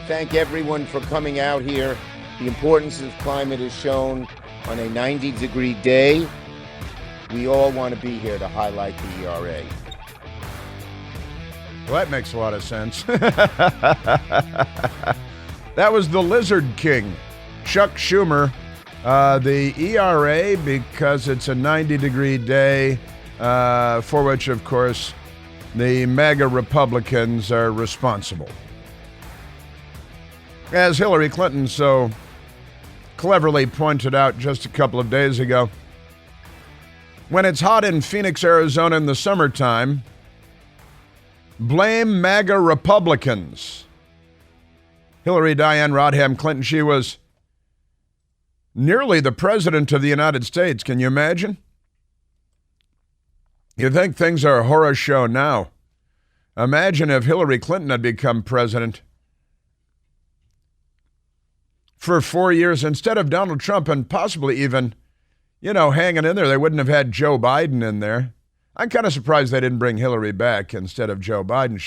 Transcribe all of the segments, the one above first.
thank everyone for coming out here. The importance of climate is shown on a 90-degree day. We all want to be here to highlight the ERA. Well, that makes a lot of sense. That was the Lizard King, Chuck Schumer. The ERA, because it's a 90-degree day, for which, of course, the MAGA Republicans are responsible. As Hillary Clinton so cleverly pointed out just a couple of days ago, when it's hot in Phoenix, Arizona in the summertime, blame MAGA Republicans. Hillary Diane Rodham Clinton, she was nearly the president of the United States. Can you imagine? You think things are a horror show now. Imagine if Hillary Clinton had become president for 4 years instead of Donald Trump, and possibly even, hanging in there. They wouldn't have had Joe Biden in there. I'm kind of surprised they didn't bring Hillary back instead of Joe Biden.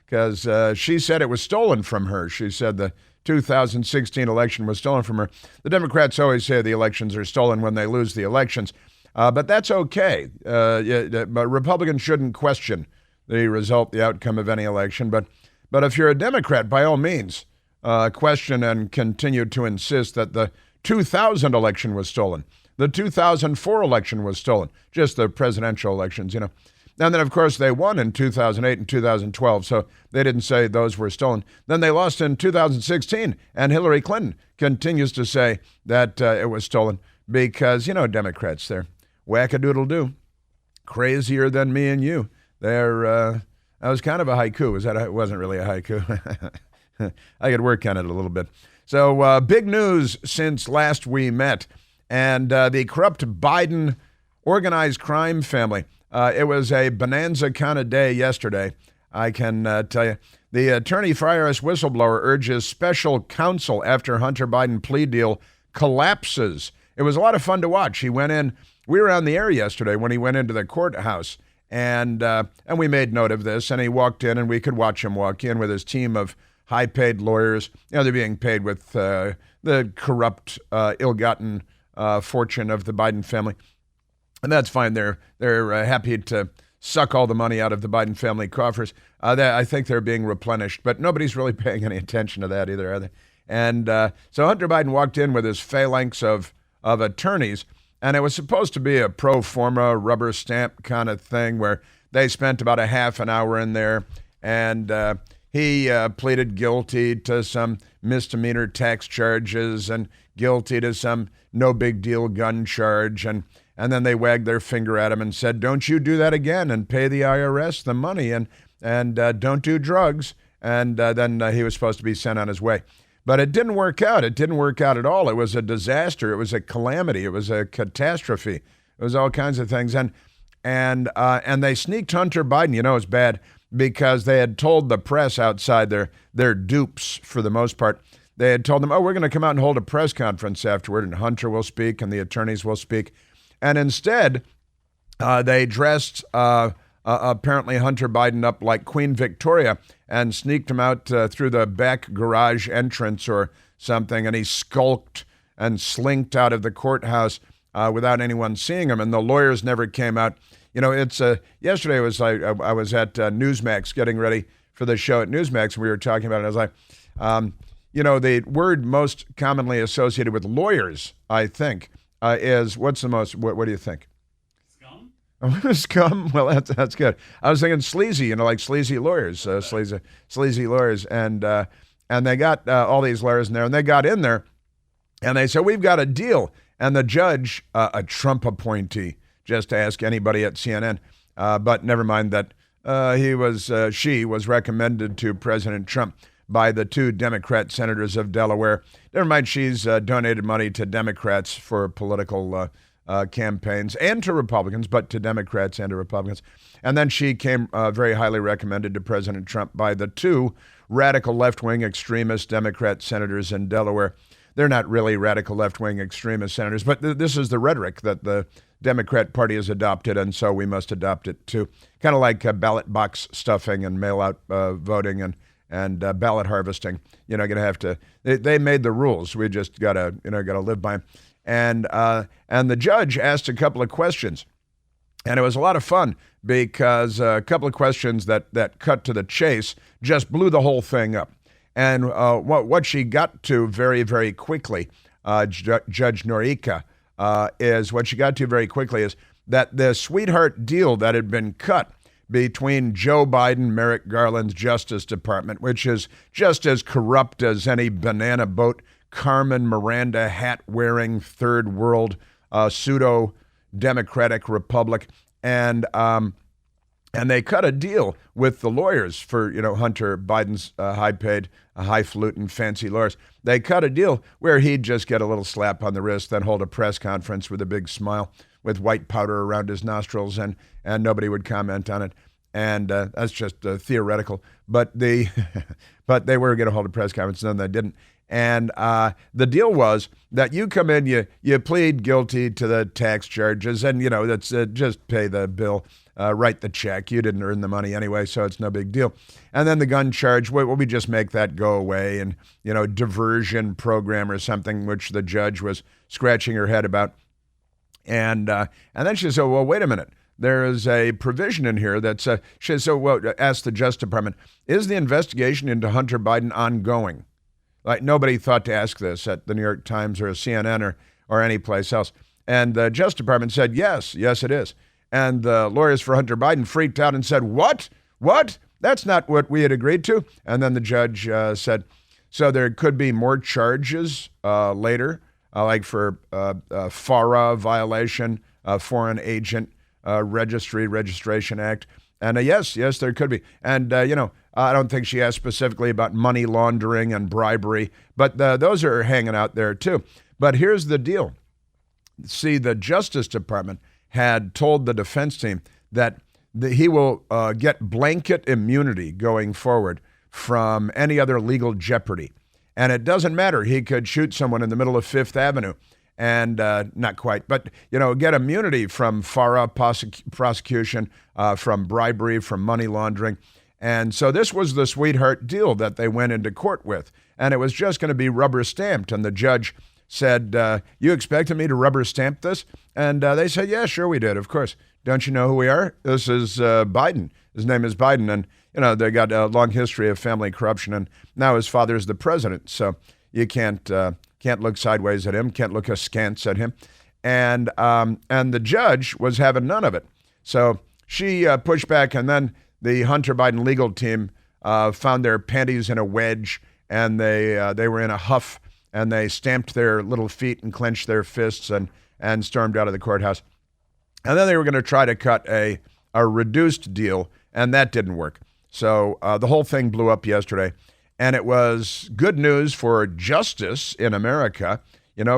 Because she said it was stolen from her. She said the 2016 election was stolen from her. The Democrats always say the elections are stolen when they lose the elections. But that's okay. But Republicans shouldn't question the result, the outcome of any election. But if you're a Democrat, by all means, question and continue to insist that the 2000 election was stolen. The 2004 election was stolen. Just the presidential elections, And then, of course, they won in 2008 and 2012, so they didn't say those were stolen. Then they lost in 2016, and Hillary Clinton continues to say that it was stolen because, Democrats, they're wackadoodle-doo, crazier than me and you. That was kind of a haiku. It wasn't really a haiku. I could work on it a little bit. So big news since last we met. And the corrupt Biden organized crime family. It was a bonanza kind of day yesterday, I can tell you. The attorney for IRS whistleblower urges special counsel after Hunter Biden plea deal collapses. It was a lot of fun to watch. He went in. We were on the air yesterday when he went into the courthouse, and we made note of this. And he walked in, and we could watch him walk in with his team of high-paid lawyers. They're being paid with the corrupt, ill-gotten fortune of the Biden family. And that's fine. They're happy to suck all the money out of the Biden family coffers. I think they're being replenished, but nobody's really paying any attention to that either, are they? And so Hunter Biden walked in with his phalanx of attorneys, and it was supposed to be a pro forma rubber stamp kind of thing where they spent about a half an hour in there, and he pleaded guilty to some misdemeanor tax charges and guilty to some no big deal gun charge. And then they wagged their finger at him and said, don't you do that again and pay the IRS the money and don't do drugs. And then he was supposed to be sent on his way. But it didn't work out. It didn't work out at all. It was a disaster. It was a calamity. It was a catastrophe. It was all kinds of things. And they sneaked Hunter Biden. It's bad because they had told the press outside, their dupes for the most part, they had told them, we're going to come out and hold a press conference afterward, and Hunter will speak and the attorneys will speak. And instead, they dressed apparently Hunter Biden up like Queen Victoria and sneaked him out through the back garage entrance or something, and he skulked and slinked out of the courthouse without anyone seeing him, and the lawyers never came out. Yesterday I was at Newsmax getting ready for the show at Newsmax, and we were talking about it. I was like, the word most commonly associated with lawyers, I think, is what do you think? Scum? Scum? Well, that's good. I was thinking sleazy, like sleazy lawyers, sleazy lawyers. And they got all these lawyers in there, and they got in there, and they said, we've got a deal. And the judge, a Trump appointee, just to ask anybody at CNN, but never mind that she was recommended to President Trump by the two Democrat senators of Delaware. Never mind, she's donated money to Democrats for political campaigns and to Republicans, but to Democrats and to Republicans. And then she came very highly recommended to President Trump by the two radical left-wing extremist Democrat senators in Delaware. They're not really radical left-wing extremist senators, but this is the rhetoric that the Democrat Party has adopted, and so we must adopt it too. Kind of like ballot box stuffing and mail-out voting and ballot harvesting. Going to have to. They made the rules. We just gotta live by them. And the judge asked a couple of questions, and it was a lot of fun because a couple of questions that cut to the chase just blew the whole thing up. And what she got to very, very quickly, Judge Norika, is what she got to very quickly is that the sweetheart deal that had been cut between Joe Biden, Merrick Garland's Justice Department, which is just as corrupt as any banana boat, Carmen Miranda hat-wearing third world pseudo-democratic republic, and they cut a deal with the lawyers for Hunter Biden's high-paid, highfalutin, fancy lawyers. They cut a deal where he'd just get a little slap on the wrist, then hold a press conference with a big smile, with white powder around his nostrils, and nobody would comment on it. And that's just theoretical. But they were going to hold a press conference, and then they didn't. And the deal was that you come in, you plead guilty to the tax charges, and that's just pay the bill, write the check. You didn't earn the money anyway, so it's no big deal. And then the gun charge, well, we just make that go away, and diversion program or something, which the judge was scratching her head about. And then she said, well, wait a minute. There is a provision in here that's, she said, so, well, asked the Justice Department, is the investigation into Hunter Biden ongoing? Like, nobody thought to ask this at the New York Times or CNN or any place else. And the Justice Department said, yes, it is. And the lawyers for Hunter Biden freaked out and said, what? That's not what we had agreed to. And then the judge said, so there could be more charges later, like for FARA violation, Foreign Agent Registration Act. And yes, there could be. And, I don't think she asked specifically about money laundering and bribery, but those are hanging out there too. But here's the deal. See, the Justice Department had told the defense team that he will get blanket immunity going forward from any other legal jeopardy. And it doesn't matter. He could shoot someone in the middle of Fifth Avenue and not quite, but, get immunity from FARA prosecution, from bribery, from money laundering. And so this was the sweetheart deal that they went into court with. And it was just going to be rubber stamped. And the judge said, you expected me to rubber stamp this? And they said, yeah, sure we did, of course. Don't you know who we are? This is Biden. His name is Biden. And, they got a long history of family corruption. And now his father's the president. So you can't look sideways at him, can't look askance at him. And the judge was having none of it. So she pushed back, and then the Hunter Biden legal team found their panties in a wedge, and they were in a huff, and they stamped their little feet and clenched their fists and stormed out of the courthouse. And then they were going to try to cut a reduced deal, and that didn't work. So the whole thing blew up yesterday, and it was good news for justice in America,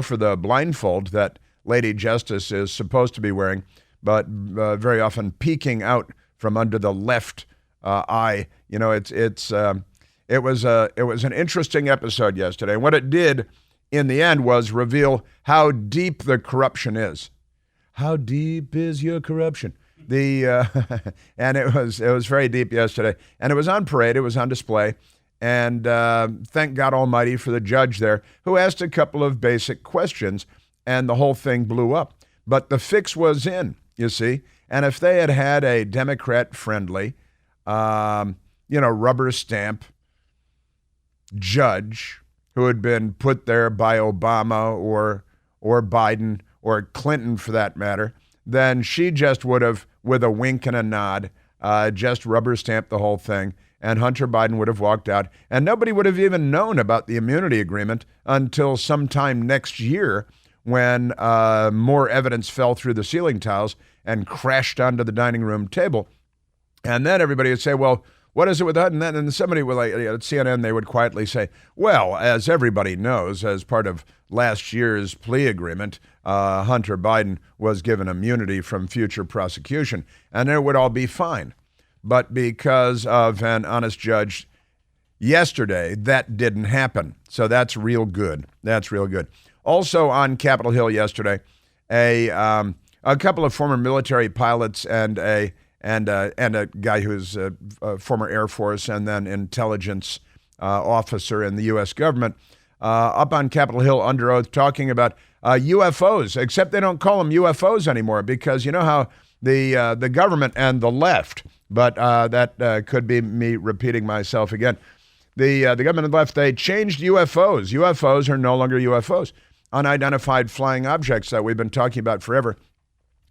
for the blindfold that Lady Justice is supposed to be wearing, but very often peeking out from under the left eye. It was an interesting episode yesterday. What it did in the end was reveal how deep the corruption is. How deep is your corruption? And it was very deep yesterday, and it was on parade. It was on display, and thank God Almighty for the judge there who asked a couple of basic questions, and the whole thing blew up. But the fix was in, you see. And if they had had a Democrat-friendly, rubber stamp judge who had been put there by Obama or Biden or Clinton for that matter, then she just would have, with a wink and a nod, just rubber stamped the whole thing, and Hunter Biden would have walked out, and nobody would have even known about the immunity agreement until sometime next year when more evidence fell through the ceiling tiles and crashed onto the dining room table. And then everybody would say, well, what is it with that? And then somebody would, like, at CNN, they would quietly say, well, as everybody knows, as part of last year's plea agreement, Hunter Biden was given immunity from future prosecution, and it would all be fine. But because of an honest judge yesterday, that didn't happen. So that's real good. That's real good. Also on Capitol Hill yesterday, a couple of former military pilots and a and a guy who's a former Air Force and then intelligence officer in the U.S. government, up on Capitol Hill under oath talking about UFOs, except they don't call them UFOs anymore because you know how the government and the left, but that could be me repeating myself again. The government and the left, they changed UFOs. UFOs are no longer UFOs. Unidentified flying objects that we've been talking about forever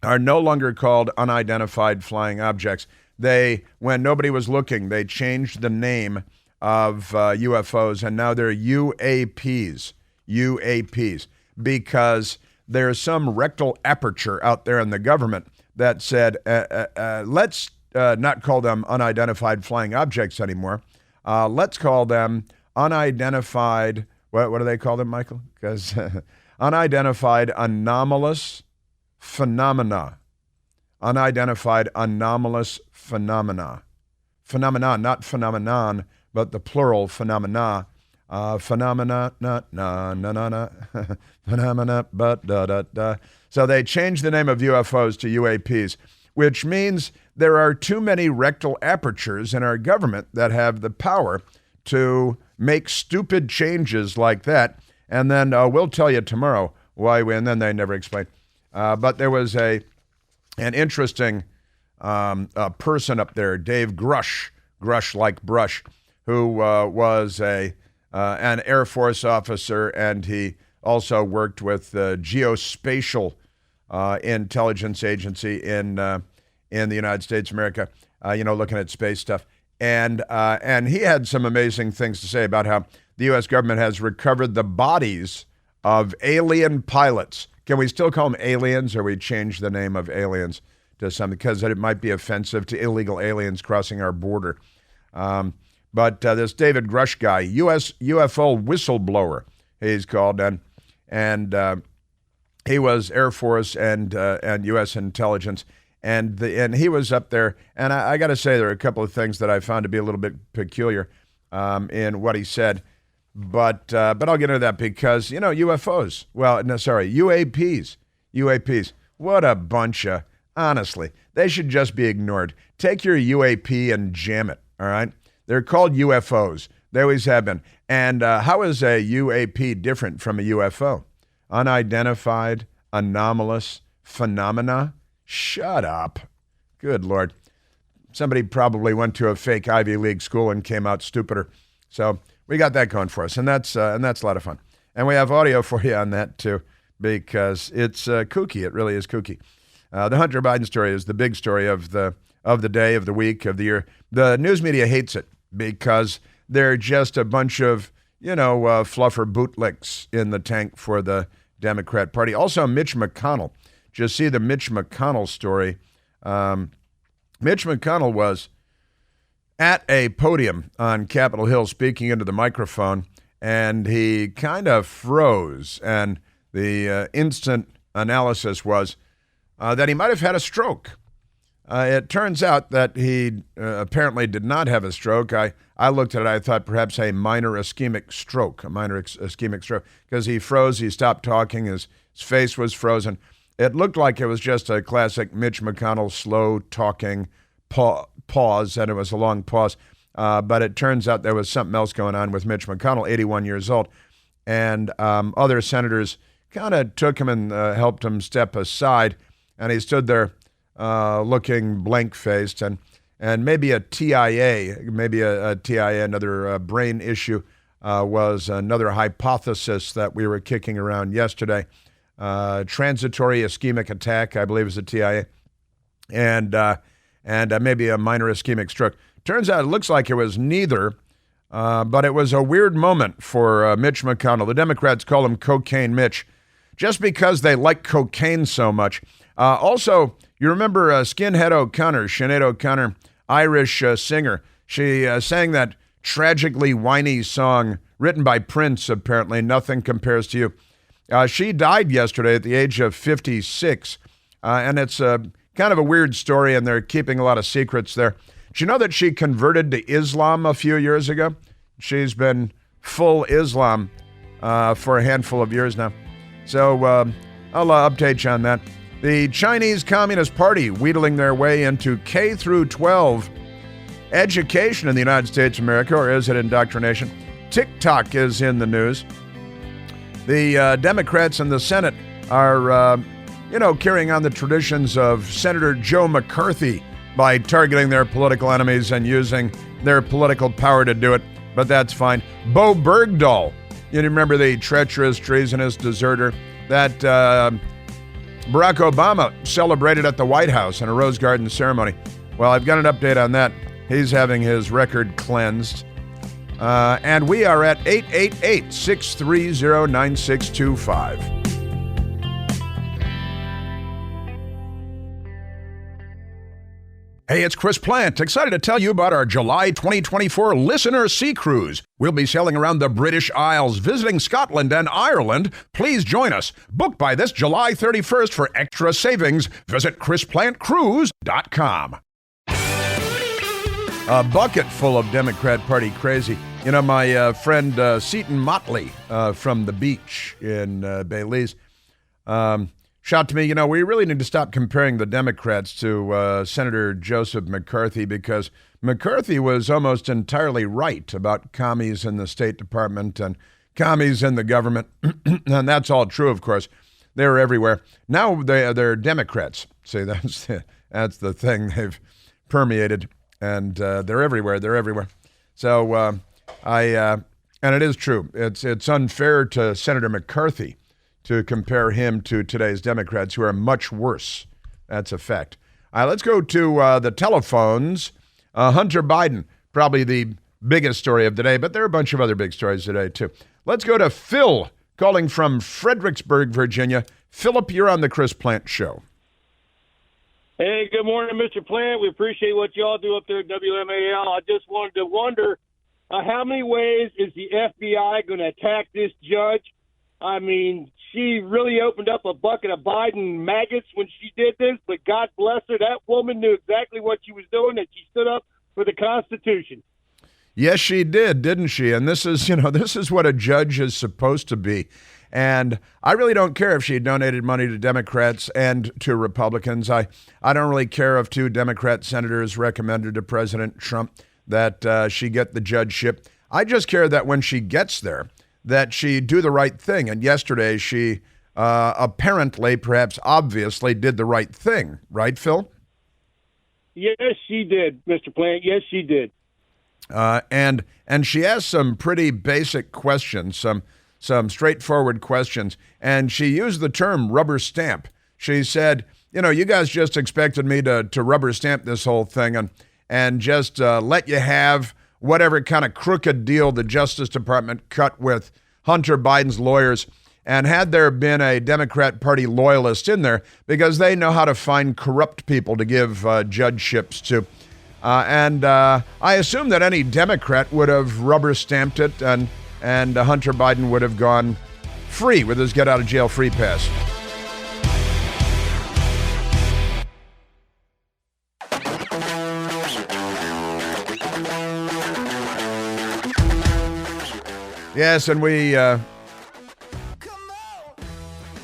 are no longer called unidentified flying objects. When nobody was looking, they changed the name of UFOs, and now they're UAPs. UAPs, because there's some rectal aperture out there in the government that said, let's not call them unidentified flying objects anymore. Let's call them unidentified, what do they call them, Michael? Because unidentified anomalous phenomena. Unidentified anomalous phenomena. Phenomena, not phenomenon, but the plural phenomena. Phenomena, phenomena, but da. So they changed the name of UFOs to UAPs, which means there are too many rectal apertures in our government that have the power to make stupid changes like that. And then we'll tell you tomorrow why, and then they never explain. But there was an interesting person up there, Dave Grush like brush, who was an Air Force officer, and he also worked with the Geospatial Intelligence Agency in the United States of America, looking at space stuff. And he had some amazing things to say about how the U.S. government has recovered the bodies of alien pilots. Can we still call them aliens, or we change the name of aliens to something because it might be offensive to illegal aliens crossing our border? But this David Grush guy, U.S. UFO whistleblower, he's called, and he was Air Force and U.S. intelligence, and he was up there. And I got to say, there are a couple of things that I found to be a little bit peculiar in what he said. But I'll get into that because UFOs. Well, no, sorry, UAPs. What a bunch of, honestly, they should just be ignored. Take your UAP and jam it. All right. They're called UFOs. They always have been. And how is a UAP different from a UFO? Unidentified, anomalous phenomena? Shut up. Good Lord. Somebody probably went to a fake Ivy League school and came out stupider. So we got that going for us, and that's a lot of fun. And we have audio for you on that too, because it's kooky. It really is kooky. The Hunter Biden story is the big story of the day, of the week, of the year. The news media hates it because they're just a bunch of, fluffer bootlicks in the tank for the Democrat Party. Also, Mitch McConnell. Just see the Mitch McConnell story. Mitch McConnell was at a podium on Capitol Hill speaking into the microphone, and he kind of froze. And the instant analysis was that he might have had a stroke. It turns out that he apparently did not have a stroke. I looked at it, I thought perhaps a minor ischemic stroke, because he froze, he stopped talking, his face was frozen. It looked like it was just a classic Mitch McConnell slow talking pause, and it was a long pause. But it turns out there was something else going on with Mitch McConnell, 81 years old, and other senators kind of took him and helped him step aside, and he stood there looking blank-faced, and maybe a TIA, another brain issue, was another hypothesis that we were kicking around yesterday. Transitory ischemic attack, I believe, is a TIA, and maybe a minor ischemic stroke. Turns out it looks like it was neither, but it was a weird moment for Mitch McConnell. The Democrats call him Cocaine Mitch, just because they like cocaine so much. Also, you remember Sinead O'Connor, Irish singer. She sang that tragically whiny song written by Prince, apparently, Nothing Compares to You. She died yesterday at the age of 56, and it's kind of a weird story, and they're keeping a lot of secrets there. Did you know that she converted to Islam a few years ago? She's been full Islam for a handful of years now. So I'll update you on that. The Chinese Communist Party wheedling their way into K through 12 education in the United States of America, or is it indoctrination? TikTok is in the news. The Democrats in the Senate are, carrying on the traditions of Senator Joe McCarthy by targeting their political enemies and using their political power to do it, but that's fine. Bo Bergdahl, you remember the treacherous, treasonous deserter that Barack Obama celebrated at the White House in a Rose Garden ceremony. Well, I've got an update on that. He's having his record cleansed. And we are at 888-630-9625. Hey, it's Chris Plant, excited to tell you about our July 2024 Listener Sea Cruise. We'll be sailing around the British Isles, visiting Scotland and Ireland. Please join us. Book by this July 31st for extra savings. Visit ChrisPlantCruise.com. A bucket full of Democrat Party crazy. You know, my friend Seton Motley from the beach in Belize shot to me, we really need to stop comparing the Democrats to Senator Joseph McCarthy, because McCarthy was almost entirely right about commies in the State Department and commies in the government. And that's all true, of course. They're everywhere. Now they're Democrats. See, that's the thing. They've permeated, and they're everywhere. They're everywhere. So and it is true. It's unfair to Senator McCarthy to compare him to today's Democrats, who are much worse. That's a fact. Let's go to the telephones. Hunter Biden, probably the biggest story of the day, but there are a bunch of other big stories today, too. Let's go to Phil, calling from Fredericksburg, Virginia. Philip, you're on the Chris Plant Show. Hey, good morning, Mr. Plant. We appreciate what you all do up there at WMAL. I just wanted to wonder, how many ways is the FBI going to attack this judge? I mean, she really opened up a bucket of Biden maggots when she did this, but God bless her. That woman knew exactly what she was doing, and she stood up for the Constitution. Yes, she did, didn't she? And this is what a judge is supposed to be. And I really don't care if she donated money to Democrats and to Republicans. I don't really care if 2 Democrat senators recommended to President Trump that she get the judgeship. I just care that when she gets there, that she do the right thing. And yesterday she apparently, perhaps obviously, did the right thing. Right, Phil? Yes, she did, Mr. Plant. Yes, she did. And she asked some pretty basic questions, some straightforward questions. And she used the term rubber stamp. She said, you guys just expected me to rubber stamp this whole thing and just let you have whatever kind of crooked deal the Justice Department cut with Hunter Biden's lawyers. And had there been a Democrat Party loyalist in there, because they know how to find corrupt people to give judgeships to. And I assume that any Democrat would have rubber stamped it, and Hunter Biden would have gone free with his get-out-of-jail-free pass. Yes, and we're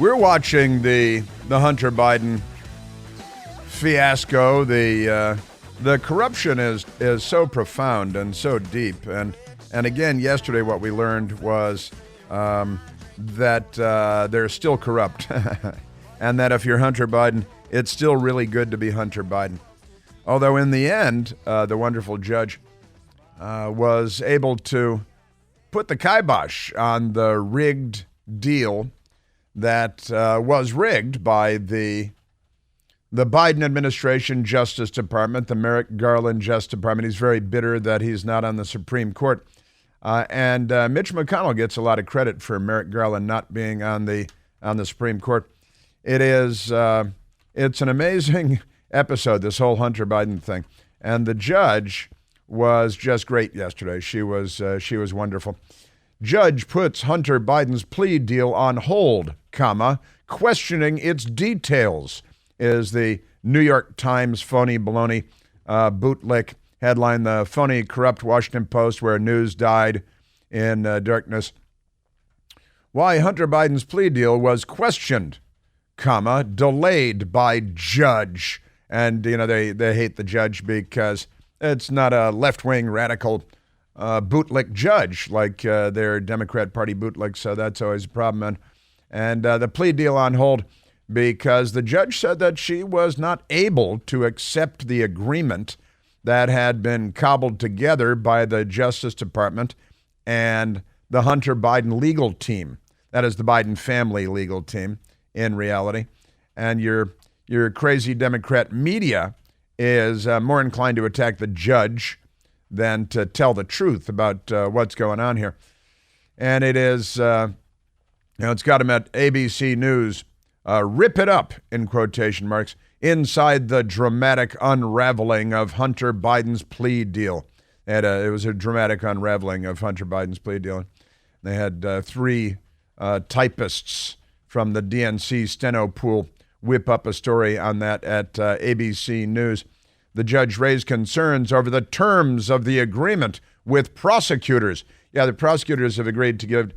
watching the Hunter Biden fiasco. The corruption is so profound and so deep. And again, yesterday what we learned was that they're still corrupt, and that if you're Hunter Biden, it's still really good to be Hunter Biden. Although in the end, the wonderful judge was able to put the kibosh on the rigged deal that was rigged by the Biden administration Justice Department, the Merrick Garland Justice Department. He's very bitter that he's not on the Supreme Court. And Mitch McConnell gets a lot of credit for Merrick Garland not being on the Supreme Court. It's an amazing episode, this whole Hunter Biden thing. And the judge was just great yesterday. She was wonderful. Judge puts Hunter Biden's plea deal on hold, questioning its details, is the New York Times phony baloney bootlick headline. The phony, corrupt Washington Post, where news died in darkness. Why Hunter Biden's plea deal was questioned, delayed by judge. And, they hate the judge because it's not a left-wing radical bootlick judge like their Democrat Party bootlick, so that's always a problem. And the plea deal on hold because the judge said that she was not able to accept the agreement that had been cobbled together by the Justice Department and the Hunter Biden legal team. That is the Biden family legal team in reality. And your crazy Democrat media is more inclined to attack the judge than to tell the truth about what's going on here. And it is, it's got him at ABC News, rip it up, in quotation marks, inside the dramatic unraveling of Hunter Biden's plea deal. And it was a dramatic unraveling of Hunter Biden's plea deal. They had three typists from the DNC steno pool whip up a story on that at ABC News. The judge raised concerns over the terms of the agreement with prosecutors. Yeah, the prosecutors had agreed to give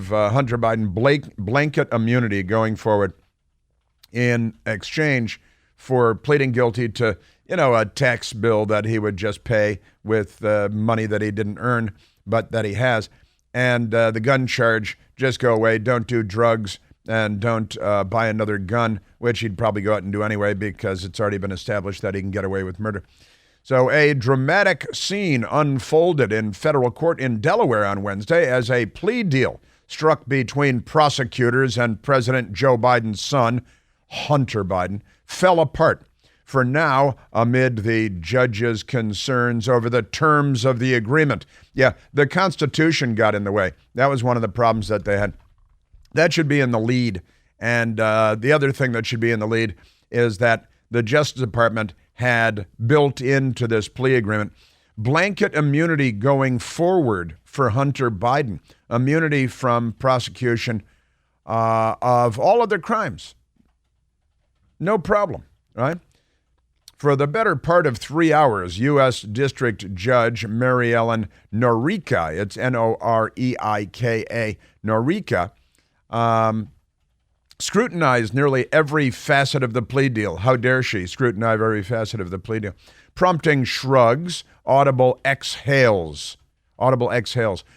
Hunter Biden blanket immunity going forward in exchange for pleading guilty to, a tax bill that he would just pay with money that he didn't earn, but that he has. And the gun charge, just go away, don't do drugs, and don't buy another gun, which he'd probably go out and do anyway because it's already been established that he can get away with murder. So a dramatic scene unfolded in federal court in Delaware on Wednesday as a plea deal struck between prosecutors and President Joe Biden's son, Hunter Biden, fell apart for now amid the judge's concerns over the terms of the agreement. Yeah, the Constitution got in the way. That was one of the problems that they had. That should be in the lead. And the other thing that should be in the lead is that the Justice Department had built into this plea agreement blanket immunity going forward for Hunter Biden, immunity from prosecution of all other crimes. No problem, right? For the better part of 3 hours, U.S. District Judge Mary Ellen Noreika, it's Noreika, Noreika, scrutinized nearly every facet of the plea deal. How dare she scrutinize every facet of the plea deal, prompting shrugs, audible exhales,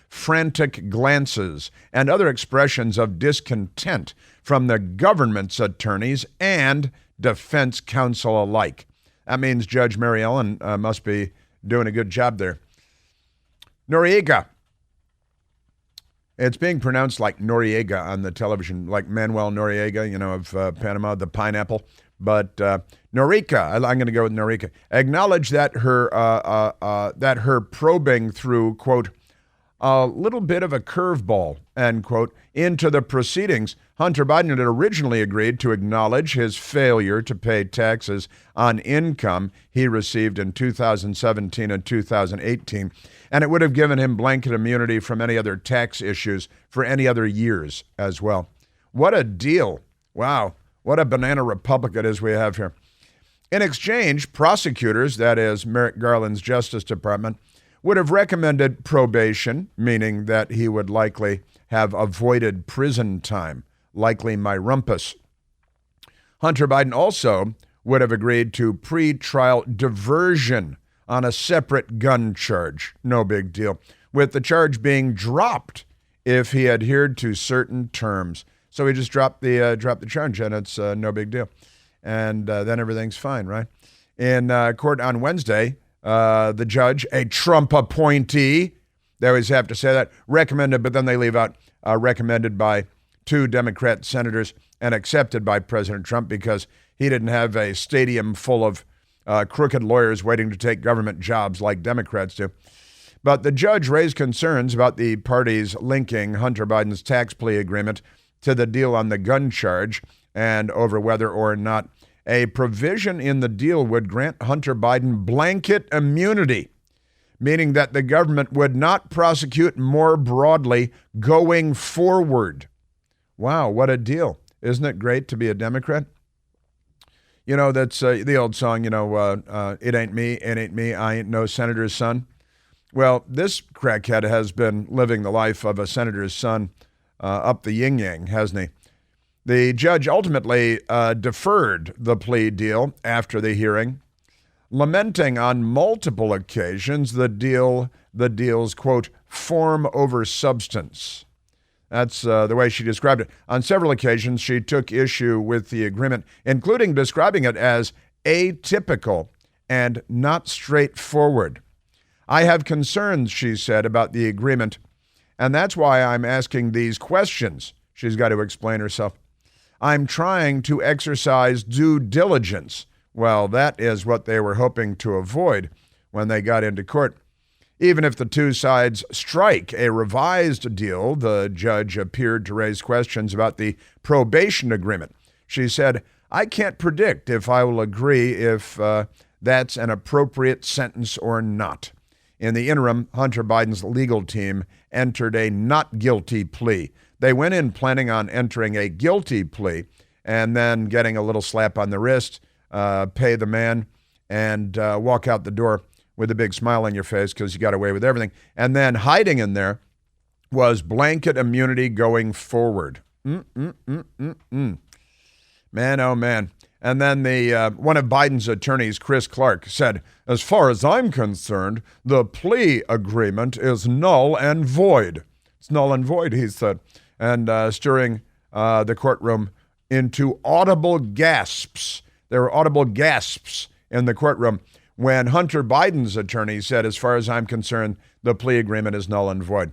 frantic glances, and other expressions of discontent from the government's attorneys and defense counsel alike. That means Judge Mary Ellen must be doing a good job there. Noriega. It's being pronounced like Noriega on the television, like Manuel Noriega, of Panama, the pineapple. But Noriega, I'm going to go with Noriega, acknowledged that her probing through, quote, a little bit of a curveball, end quote, into the proceedings. Hunter Biden had originally agreed to acknowledge his failure to pay taxes on income he received in 2017 and 2018, and it would have given him blanket immunity from any other tax issues for any other years as well. What a deal. Wow. What a banana republic it is we have here. In exchange, prosecutors, that is Merrick Garland's Justice Department, would have recommended probation, meaning that he would likely have avoided prison time, likely my rumpus. Hunter Biden also would have agreed to pre-trial diversion on a separate gun charge, no big deal, with the charge being dropped if he adhered to certain terms. So he just dropped the charge, and it's no big deal. And then everything's fine, right? In court on Wednesday, the judge, a Trump appointee, they always have to say that, recommended, but then they leave out recommended by 2 Democrat senators and accepted by President Trump because he didn't have a stadium full of crooked lawyers waiting to take government jobs like Democrats do. But the judge raised concerns about the parties linking Hunter Biden's tax plea agreement to the deal on the gun charge and over whether or not a provision in the deal would grant Hunter Biden blanket immunity, meaning that the government would not prosecute more broadly going forward. Wow, what a deal. Isn't it great to be a Democrat? That's the old song, it ain't me, I ain't no senator's son. Well, this crackhead has been living the life of a senator's son up the yin-yang, hasn't he? The judge ultimately deferred the plea deal after the hearing, lamenting on multiple occasions the deal's, quote, form over substance. That's the way she described it. On several occasions, she took issue with the agreement, including describing it as atypical and not straightforward. I have concerns, she said, about the agreement, and that's why I'm asking these questions. She's got to explain herself. I'm trying to exercise due diligence. Well, that is what they were hoping to avoid when they got into court. Even if the two sides strike a revised deal, the judge appeared to raise questions about the probation agreement. She said, I can't predict if I will agree if that's an appropriate sentence or not. In the interim, Hunter Biden's legal team entered a not guilty plea. They went in planning on entering a guilty plea and then getting a little slap on the wrist, pay the man, and walk out the door with a big smile on your face because you got away with everything. And then hiding in there was blanket immunity going forward. Man, oh man. And then one of Biden's attorneys, Chris Clark, said, as far as I'm concerned, the plea agreement is null and void. It's null and void, he said, and stirring the courtroom into audible gasps. There were audible gasps in the courtroom when Hunter Biden's attorney said, as far as I'm concerned, the plea agreement is null and void.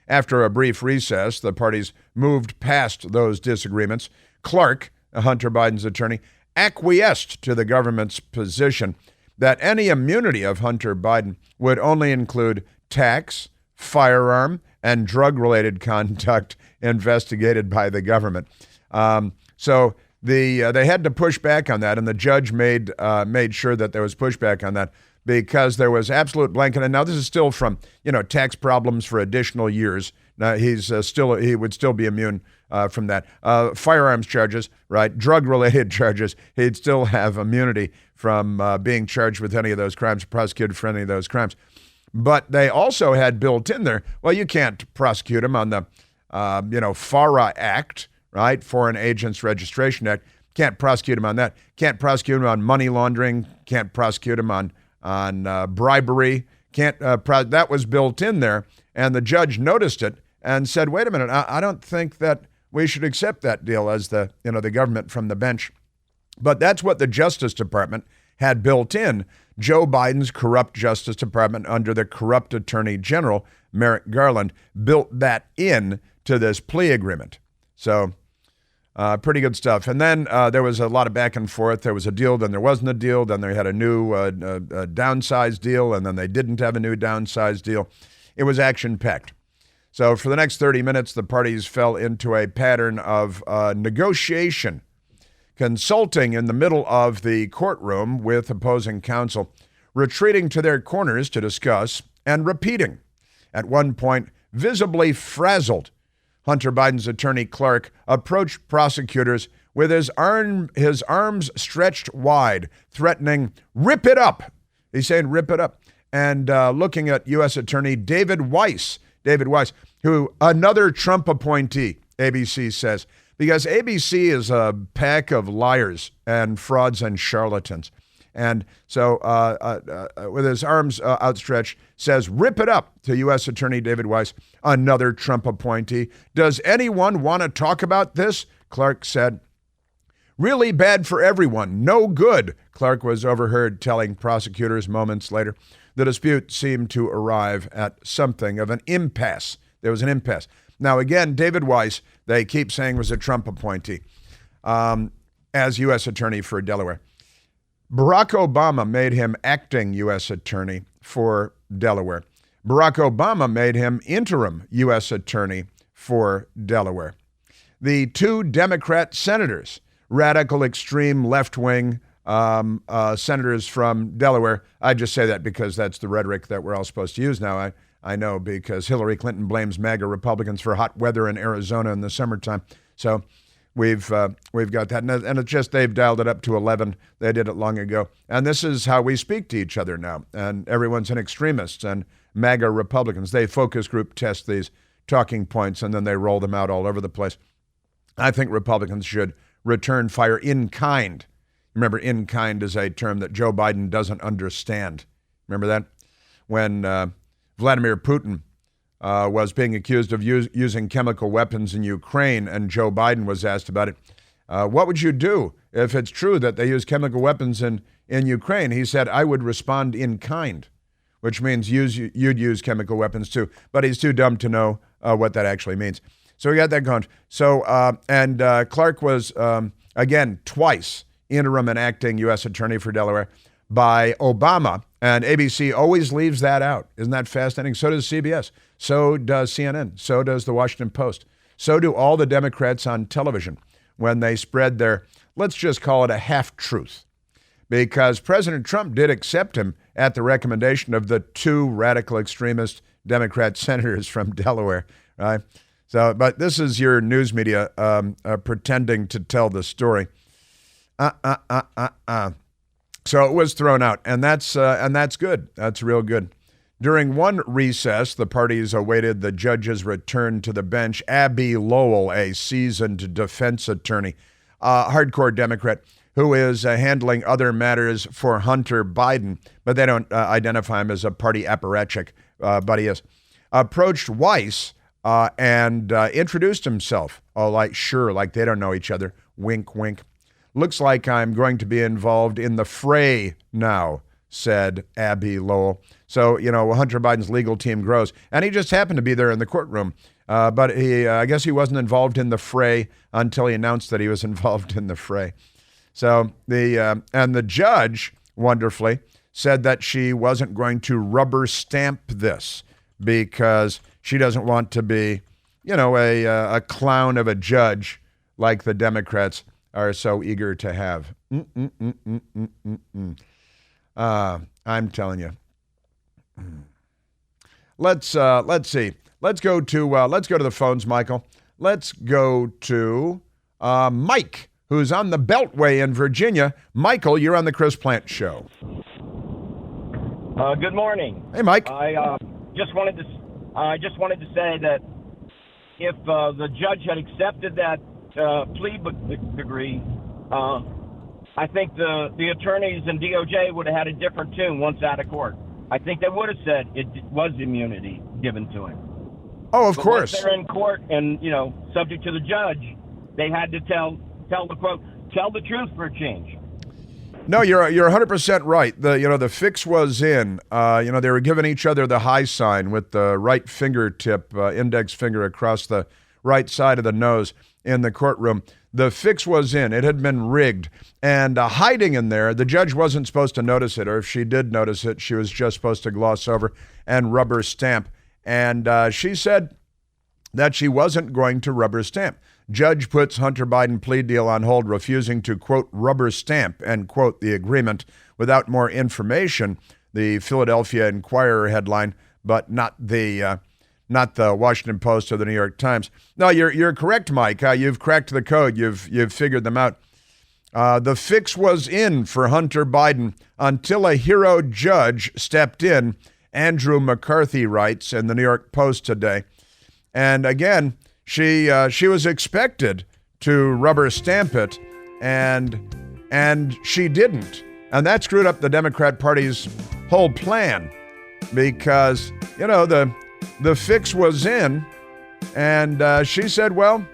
After a brief recess, the parties moved past those disagreements. Clark, Hunter Biden's attorney, acquiesced to the government's position that any immunity of Hunter Biden would only include tax, firearm, and drug-related conduct investigated by the government. So they had to push back on that, and the judge made sure that there was pushback on that because there was absolute blanket. And now this is still from tax problems for additional years. Now he would still be immune from that. Firearms charges, right? Drug-related charges, he'd still have immunity from being charged with any of those crimes, prosecuted for any of those crimes. But they also had built in there, well, you can't prosecute him on the, FARA Act, right? Foreign Agents Registration Act. Can't prosecute him on that. Can't prosecute him on money laundering. Can't prosecute him on bribery. That was built in there, and the judge noticed it and said, wait a minute, I don't think that we should accept that deal as the government from the bench. But that's what the Justice Department had built in. Joe Biden's corrupt Justice Department under the corrupt Attorney General, Merrick Garland, built that in to this plea agreement. So pretty good stuff. And then there was a lot of back and forth. There was a deal, then there wasn't a deal, then they had a new downsized deal, and then they didn't have a new downsized deal. It was action-packed. So for the next 30 minutes, the parties fell into a pattern of negotiation, consulting in the middle of the courtroom with opposing counsel, retreating to their corners to discuss, and repeating. At one point, visibly frazzled, Hunter Biden's attorney Clark approached prosecutors with his arms stretched wide, threatening, rip it up. He's saying, rip it up. And looking at U.S. Attorney David Weiss, who another Trump appointee, ABC says, because ABC is a pack of liars and frauds and charlatans. And so with his arms outstretched, says, rip it up to U.S. Attorney David Weiss, another Trump appointee. Does anyone want to talk about this? Clark said, really bad for everyone. No good, Clark was overheard telling prosecutors moments later. The dispute seemed to arrive at something of an impasse. There was an impasse. Now, again, David Weiss, they keep saying, was a Trump appointee as U.S. Attorney for Delaware. Barack Obama made him acting U.S. Attorney for Delaware. Barack Obama made him interim U.S. Attorney for Delaware. The two Democrat senators, radical, extreme, left-wing senators from Delaware, I just say that because that's the rhetoric that we're all supposed to use now. I know because Hillary Clinton blames MAGA Republicans for hot weather in Arizona in the summertime. So we've got that. And it's just they've dialed it up to 11. They did it long ago. And this is how we speak to each other now. And everyone's an extremist and MAGA Republicans. They focus group test these talking points, and then they roll them out all over the place. I think Republicans should return fire in kind. Remember, in kind is a term that Joe Biden doesn't understand. Remember that? When Vladimir Putin was being accused of using chemical weapons in Ukraine, and Joe Biden was asked about it, what would you do if it's true that they use chemical weapons in Ukraine? He said, I would respond in kind, which means you'd use chemical weapons too. But he's too dumb to know what that actually means. So we got that going. So, Clark was, again, twice interim and acting U.S. Attorney for Delaware by Obama, and ABC always leaves that out. Isn't that fascinating? So does CBS. So does CNN. So does the Washington Post. So do all the Democrats on television when they spread their, let's just call it a half-truth. Because President Trump did accept him at the recommendation of the two radical extremist Democrat senators from Delaware, right? So, but this is your news media pretending to tell the story. So it was thrown out, and that's good. That's real good. During one recess, the parties awaited the judge's return to the bench. Abby Lowell, a seasoned defense attorney, hardcore Democrat, who is handling other matters for Hunter Biden, but they don't identify him as a party apparatchik, but he is, approached Weiss and introduced himself. Oh, like they don't know each other. Wink, wink. Looks like I'm going to be involved in the fray now, said Abby Lowell. So, Hunter Biden's legal team grows. And he just happened to be there in the courtroom. But I guess he wasn't involved in the fray until he announced that he was involved in the fray. So the judge, wonderfully, said that she wasn't going to rubber stamp this because she doesn't want to be, a clown of a judge like the Democrats are so eager to have. I'm telling you. Let's see. Let's go to the phones, Michael. Let's go to Mike, who's on the Beltway in Virginia. Michael, you're on the Chris Plant Show. Good morning. Hey, Mike. I just wanted to say that if the judge had accepted that plea degree, I think the attorneys and DOJ would have had a different tune once out of court. I think they would have said it was immunity given to him. Oh, of But course. once they're in court and subject to the judge, they had to tell the truth for a change. No, you're 100% right. The fix was in. They were giving each other the high sign with the right fingertip, index finger across the right side of the nose in the courtroom. The fix was in. It had been rigged. And hiding in there, the judge wasn't supposed to notice it, or if she did notice it, she was just supposed to gloss over and rubber stamp. And she said that she wasn't going to rubber stamp. Judge puts Hunter Biden plea deal on hold, refusing to, quote, rubber stamp, end quote, the agreement without more information, the Philadelphia Inquirer headline, but not the Washington Post or the New York Times. No, you're correct, Mike. You've cracked the code. You've figured them out. The fix was in for Hunter Biden until a hero judge stepped in, Andrew McCarthy writes in the New York Post today. And again, she was expected to rubber stamp it, and she didn't. And that screwed up the Democrat Party's whole plan because, the fix was in, and she said, well,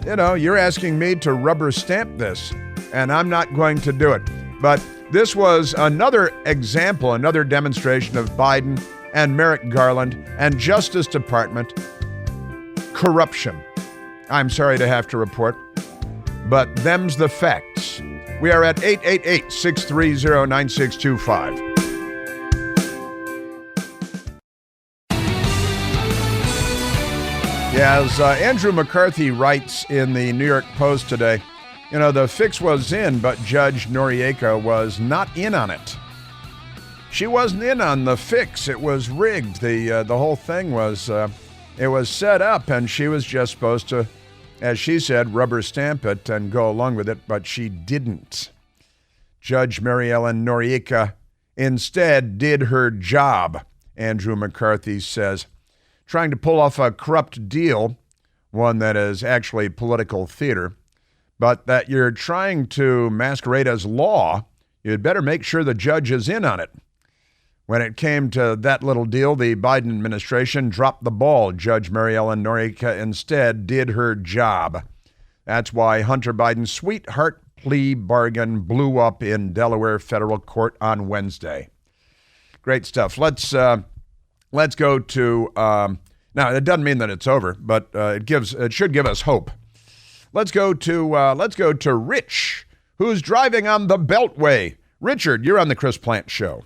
you're asking me to rubber stamp this, and I'm not going to do it. But this was another example, another demonstration of Biden and Merrick Garland and Justice Department corruption. I'm sorry to have to report, but them's the facts. We are at 888-630-9625. Yeah, as Andrew McCarthy writes in the New York Post today, the fix was in, but Judge Noriega was not in on it. She wasn't in on the fix. It was rigged. The whole thing was, it was set up, and she was just supposed to, as she said, rubber stamp it and go along with it, but she didn't. Judge Mary Ellen Noriega instead did her job, Andrew McCarthy says. trying to pull off a corrupt deal, one that is actually political theater, but that you're trying to masquerade as law, you'd better make sure the judge is in on it. When it came to that little deal, the Biden administration dropped the ball. Judge Mary Ellen Noreika instead did her job. That's why Hunter Biden's sweetheart plea bargain blew up in Delaware federal court on Wednesday. Great stuff. Let's go to now. It doesn't mean that it's over, but it should give us hope. Let's go to Rich, who's driving on the Beltway. Richard, you're on the Chris Plant Show.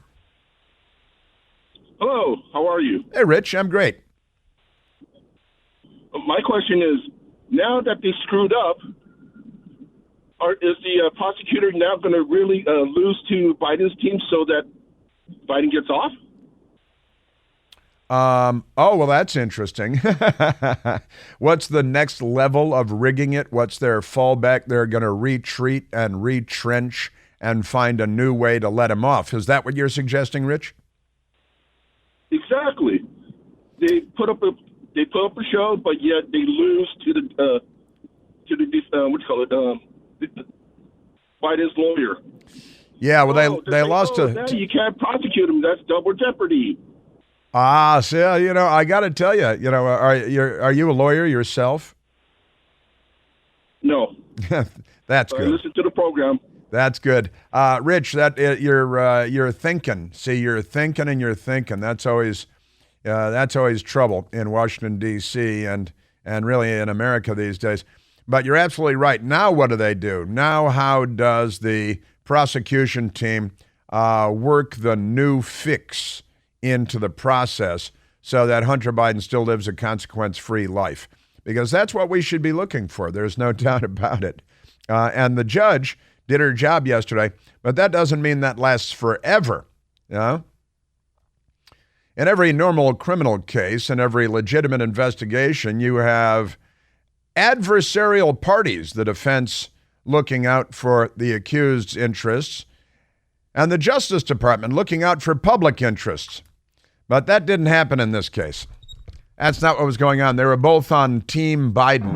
Hello, how are you? Hey, Rich, I'm great. My question is, now that they screwed up, is the prosecutor now going to really lose to Biden's team so that Biden gets off? Oh, well, that's interesting. What's the next level of rigging it? What's their fallback? They're going to retreat and retrench and find a new way to let him off. Is that what you're suggesting, Rich? Exactly. They put up a show, but yet they lose to the Biden's lawyer. Yeah, well, they lost to. Now you can't prosecute him. That's double jeopardy. So I got to tell you, are you a lawyer yourself? No. That's good. I listen to the program. That's good, Rich. You're thinking. See, you're thinking and you're thinking. That's always trouble in Washington D.C. and really in America these days. But you're absolutely right. Now, what do? Now, how does the prosecution team work the new fix into the process so that Hunter Biden still lives a consequence-free life? Because that's what we should be looking for. There's no doubt about it. And the judge did her job yesterday, but that doesn't mean that lasts forever. In every normal criminal case, in every legitimate investigation, you have adversarial parties, the defense looking out for the accused's interests, and the Justice Department looking out for public interests. But that didn't happen in this case. That's not what was going on. They were both on Team Biden.